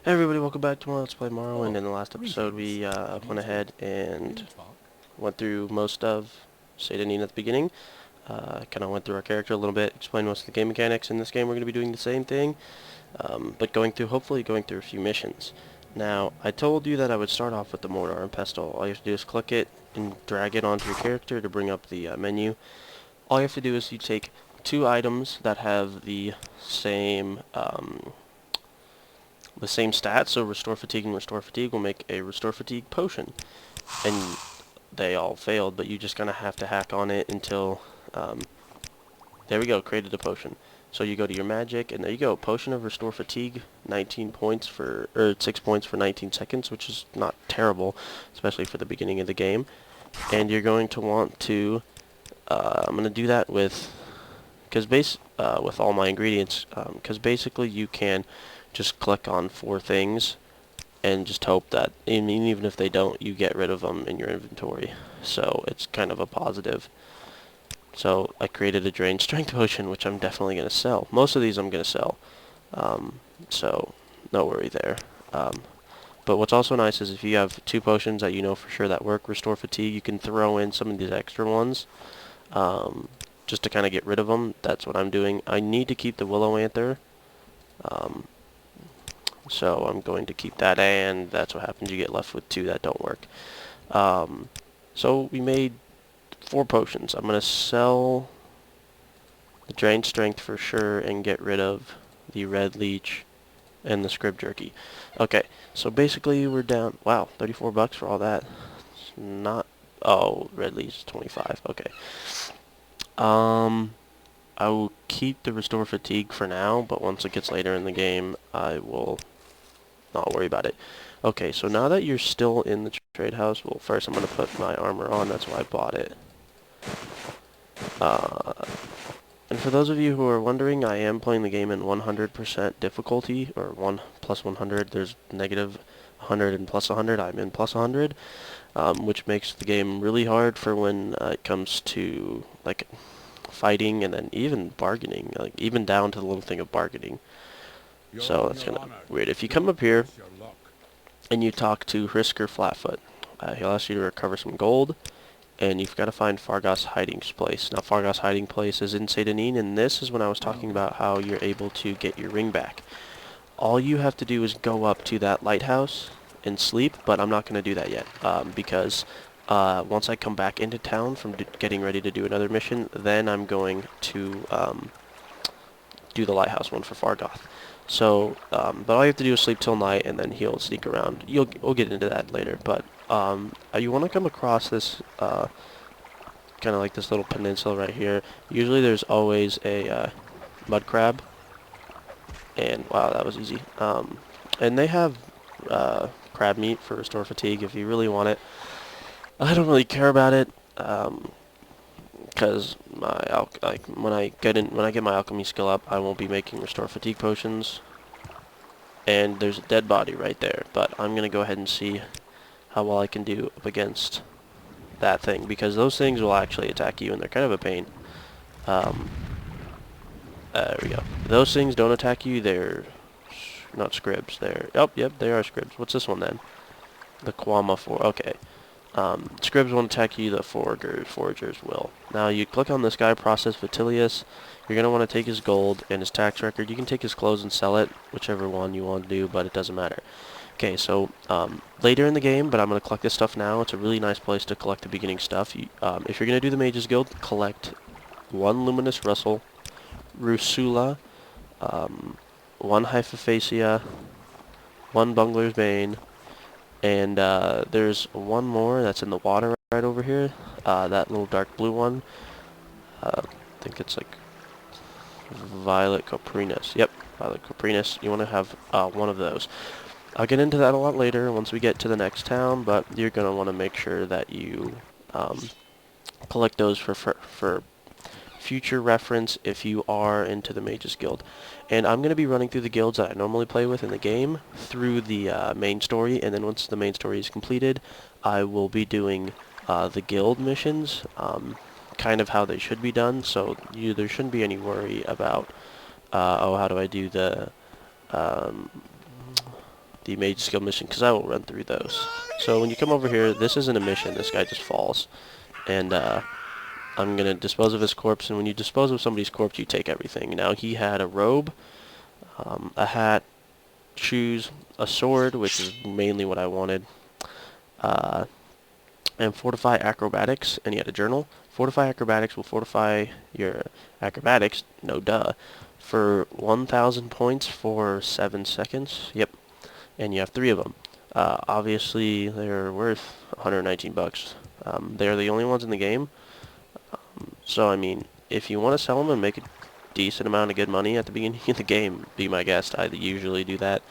Hey everybody, welcome back to Let's Play Morrowind. In the last episode, we went ahead and went through most of Seyda Need at the beginning. Kind of went through our character a little bit, explained most of the game mechanics. In this game, we're going to be doing the same thing, but hopefully going through a few missions. Now, I told you that I would start off with the mortar and pestle. All you have to do is click it and drag it onto your character to bring up the menu. All you have to do is you take two items that have the same stats, so Restore Fatigue and Restore Fatigue will make a Restore Fatigue potion. And they all failed, but you just gonna have to hack on it until, there we go, created a potion. So you go to your magic, and there you go, Potion of Restore Fatigue, 19 points for, or 6 points for 19 seconds, which is not terrible, especially for the beginning of the game. And you're going to want to, I'm gonna do that with, with all my ingredients, because basically you can just click on 4 things and just hope that, even if they don't, you get rid of them in your inventory. So it's kind of a positive. So I created a Drain Strength Potion, which I'm definitely going to sell. Most of these I'm going to sell. So no worry there. But what's also nice is if you have 2 potions that you know for sure that work, Restore Fatigue, you can throw in some of these extra ones. Just to kind of get rid of them. That's what I'm doing. I need to keep the Willow Anther. So I'm going to keep that, and that's what happens. You get left with 2 that don't work. So we made 4 potions. I'm going to sell the Drain Strength for sure and get rid of the Red Leech and the Scrib Jerky. Okay, so basically we're down, wow, 34 bucks for all that. It's not, oh, Red Leech is 25, okay. I will keep the Restore Fatigue for now, but once it gets later in the game, I will not worry about it. Okay, so now that you're still in the trade house, well, first I'm going to put my armor on. That's why I bought it. And for those of you who are wondering, I am playing the game in 100% difficulty, or 1 plus 100. There's negative 100 and plus 100. I'm in plus 100, which makes the game really hard for when it comes to, like, fighting and then even bargaining, like, even down to the little thing of bargaining. So that's kind of weird. If you come up here and you talk to Hrisker Flatfoot, he'll ask you to recover some gold, and you've got to find Fargos' hiding place. Now, Fargos' hiding place is in Seyda Need, and this is when I was talking about how you're able to get your ring back. All you have to do is go up to that lighthouse and sleep, but I'm not going to do that yet, because once I come back into town from getting ready to do another mission, then I'm going to do the lighthouse one for Fargoth. So, but all you have to do is sleep till night, and then he'll sneak around. We'll get into that later, but you want to come across this, kind of like this little peninsula right here. Usually there's always a mud crab, and wow, that was easy. And they have crab meat for Restore Fatigue if you really want it. I don't really care about it, because when I get my alchemy skill up, I won't be making Restore Fatigue potions. And there's a dead body right there, but I'm gonna go ahead and see how well I can do up against that thing, because those things will actually attack you, and they're kind of a pain. There we go. Those things don't attack you. They're not scribs. They're, oh, yep, they are scribs. What's this one then? The Quama 4. Okay. Scribs won't attack you, the foragers will. Now you click on this guy, Process Vitilius. You're going to want to take his gold and his tax record. You can take his clothes and sell it, whichever one you want to do, but it doesn't matter. Okay, so later in the game, but I'm going to collect this stuff now. It's a really nice place to collect the beginning stuff. If you're going to do the Mages Guild, collect 1 Luminous Rusula, 1 Hypophasia, 1 Bungler's Bane, and there's one more that's in the water right over here. That little dark blue one. I think it's like Violet Coprinus. Yep, Violet Coprinus. You want to have one of those. I'll get into that a lot later once we get to the next town, but you're going to want to make sure that you collect those for future reference if you are into the Mages Guild. And I'm going to be running through the guilds that I normally play with in the game through the main story, and then once the main story is completed, I will be doing the guild missions, kind of how they should be done, so there shouldn't be any worry about, oh, how do I do the the mage skill mission, because I will run through those. So when you come over here, this isn't a mission. This guy just falls. And I'm going to dispose of his corpse, and when you dispose of somebody's corpse, you take everything. Now, he had a robe, a hat, shoes, a sword, which is mainly what I wanted, and fortify acrobatics, and he had a journal. Fortify acrobatics will fortify your acrobatics, no duh, for 1,000 points for 7 seconds. Yep, and you have 3 of them. Obviously, they're worth 119 bucks. They're the only ones in the game. So, I mean, if you want to sell them and make a decent amount of good money at the beginning of the game, be my guest. I usually do that.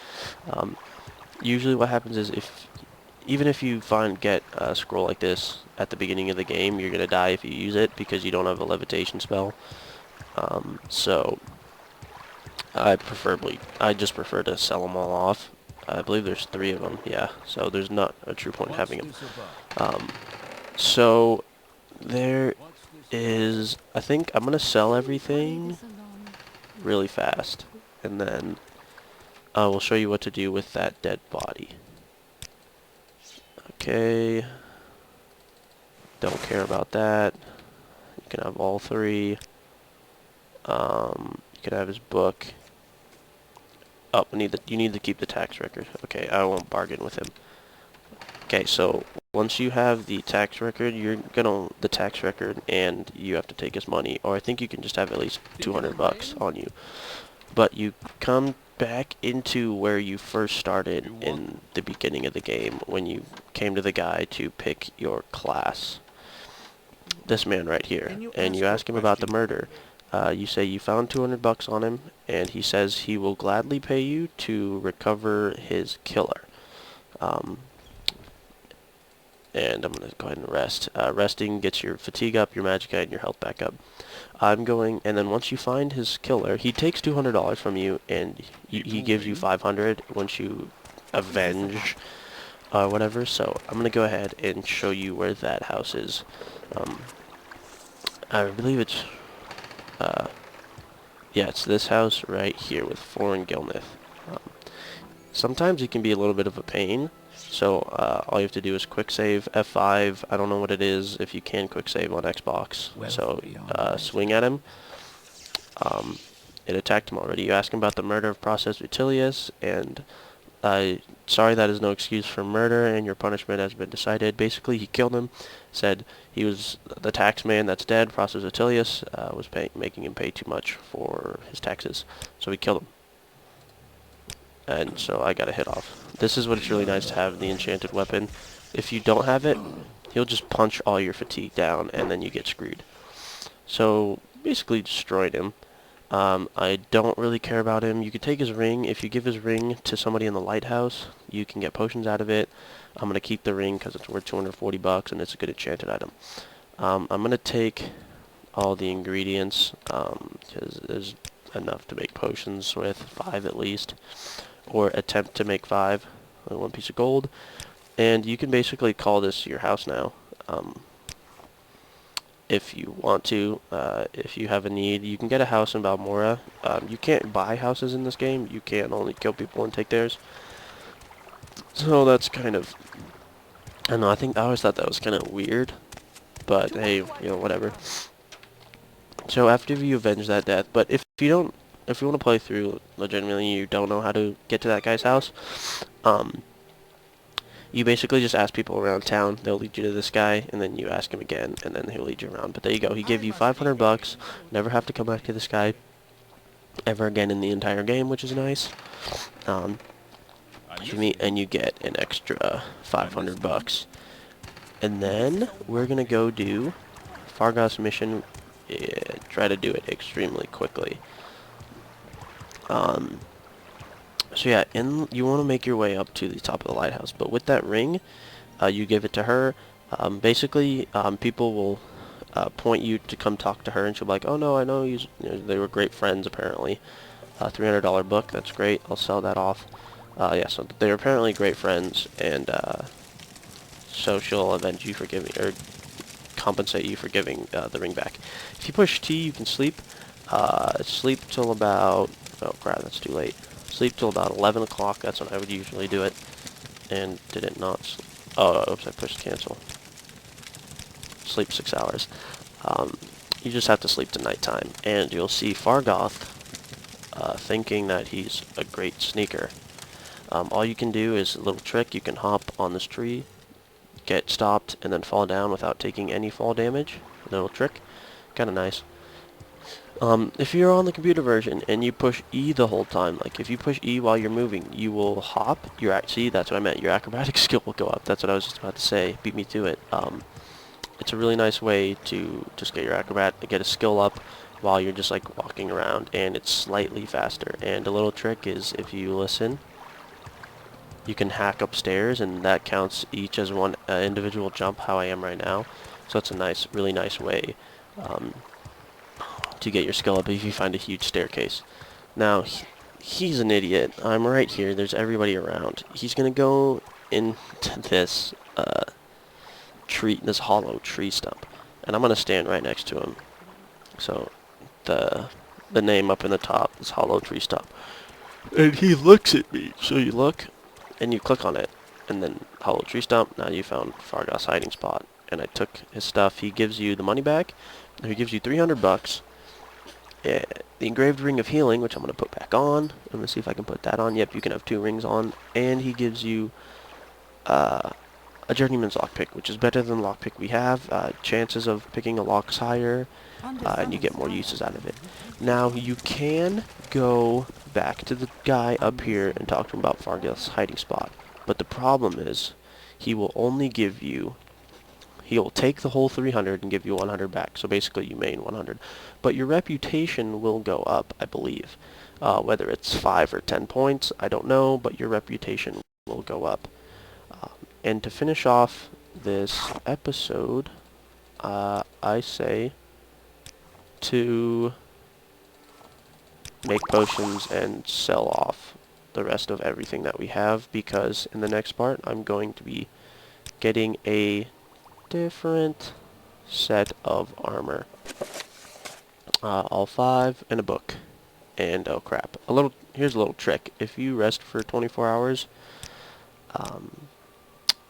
Usually what happens is even if you get a scroll like this at the beginning of the game, you're going to die if you use it because you don't have a levitation spell. So I just prefer to sell them all off. I believe there's 3 of them, yeah, so there's not a true point in having them. So there is, I think I'm going to sell everything really fast, and then I will show you what to do with that dead body. Okay, don't care about that. You can have all 3. You can have his book. Oh, you need to keep the tax record. Okay, I won't bargain with him. Okay, so once you have the tax record, the tax record, and you have to take his money, or I think you can just have at least 200 bucks on you. But you come back into where you first started in the beginning of the game, when you came to the guy to pick your class. This man right here, and you ask him about the murder. You say you found 200 bucks on him, and he says he will gladly pay you to recover his killer. And I'm going to go ahead and rest. Resting gets your fatigue up, your magicite, and your health back up. And then once you find his killer, he takes $200 from you, and he gives you 500 once you avenge whatever. So I'm going to go ahead and show you where that house is. I believe it's, yeah, it's this house right here with Foreign Gilnith. Sometimes it can be a little bit of a pain. So all you have to do is quick save F5. I don't know what it is if you can quick save on Xbox. So swing at him. It attacked him already. You ask him about the murder of Process Vitellius, and sorry, that is no excuse for murder, and your punishment has been decided. Basically, he killed him. Said he was the tax man that's dead. Process Vitellius was making him pay too much for his taxes, so he killed him. And so I got a hit off. This is what it's really nice to have, the enchanted weapon. If you don't have it, he'll just punch all your fatigue down, and then you get screwed. So basically destroyed him. I don't really care about him. You could take his ring. If you give his ring to somebody in the lighthouse, you can get potions out of it. I'm going to keep the ring because it's worth 240 bucks, and it's a good enchanted item. I'm going to take all the ingredients because there's enough to make potions with, 5 at least. Or attempt to make 5, 1 piece of gold, and you can basically call this your house now. If you want to, if you have a need, you can get a house in Balmora. You can't buy houses in this game. You can only kill people and take theirs. So that's kind of, I don't know, I always thought that was kind of weird, but hey, you know, whatever. So after you avenge that death, but if you want to play through legitimately, you don't know how to get to that guy's house, you basically just ask people around town. They'll lead you to this guy, and then you ask him again, and then he'll lead you around. But there you go. He gave you 500 bucks. Never have to come back to this guy ever again in the entire game, which is nice. And you get an extra 500 bucks. And then we're gonna go do Fargas mission. Try to do it extremely quickly. So yeah, you want to make your way up to the top of the lighthouse, but with that ring, you give it to her. Basically, people will point you to come talk to her, and she'll be like, "Oh no, I know you know, they were great friends apparently." $300 book, that's great. I'll sell that off. Yeah, so they're apparently great friends, and so she'll avenge you for giving, or compensate you for giving the ring back. If you push T, you can sleep. Sleep till about, oh crap, that's too late. Sleep till about 11 o'clock. That's when I would usually do it. And did it not? Oh, oops! I pushed cancel. Sleep 6 hours. You just have to sleep to nighttime, and you'll see Fargoth thinking that he's a great sneaker. All you can do is a little trick. You can hop on this tree, get stopped, and then fall down without taking any fall damage. A little trick. Kind of nice. If you're on the computer version and you push E the whole time, like if you push E while you're moving, you will hop. See, that's what I meant. Your acrobatic skill will go up. That's what I was just about to say. Beat me to it. It's a really nice way to just get a skill up while you're just like walking around, and it's slightly faster. And a little trick is if you listen, you can hack upstairs, and that counts each as one individual jump, how I am right now. So it's a really nice way to get your skill up if you find a huge staircase. Now, he's an idiot. I'm right here. There's everybody around. He's gonna go into this this hollow tree stump, and I'm gonna stand right next to him. So the name up in the top is hollow tree stump, and he looks at me. So you look, and you click on it, and then hollow tree stump. Now you found Fargoth's hiding spot, and I took his stuff. He gives you the money back. He gives you 300 bucks. The engraved ring of healing, which I'm going to put back on. I'm going to see if I can put that on. Yep, you can have 2 rings on. And he gives you a journeyman's lockpick, which is better than the lockpick we have. Chances of picking a lock is higher, and you get more uses out of it. Now, you can go back to the guy up here and talk to him about Fargoth's hiding spot. But the problem is, he will only give you... He'll take the whole 300 and give you 100 back. So basically you main 100. But your reputation will go up, I believe. Whether it's 5 or 10 points, I don't know, but your reputation will go up. And to finish off this episode, I say to make potions and sell off the rest of everything that we have, because in the next part I'm going to be getting a different set of armor. All 5 and a book. And oh crap. Here's a little trick. If you rest for 24 hours,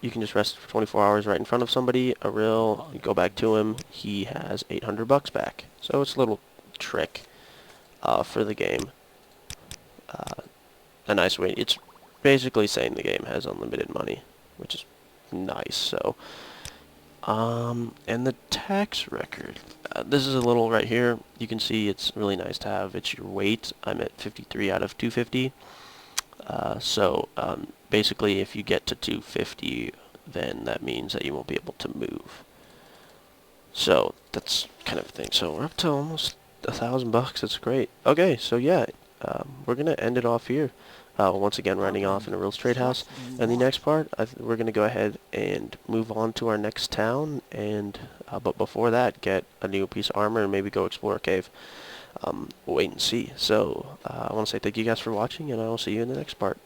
you can just rest for 24 hours right in front of somebody. You go back to him, he has 800 bucks back. So it's a little trick for the game. A nice way. It's basically saying the game has unlimited money, which is nice. So and the tax record. This is a little right here. You can see it's really nice to have. It's your weight. I'm at 53 out of 250. Basically, if you get to 250, then that means that you won't be able to move. So that's kind of a thing. So we're up to almost 1,000 bucks. That's great. Okay, so yeah, we're gonna end it off here. Once again, running off in a real estate house. And the next part, we're going to go ahead and move on to our next town, and but before that, get a new piece of armor and maybe go explore a cave. We'll wait and see. So I want to say thank you guys for watching, and I will see you in the next part.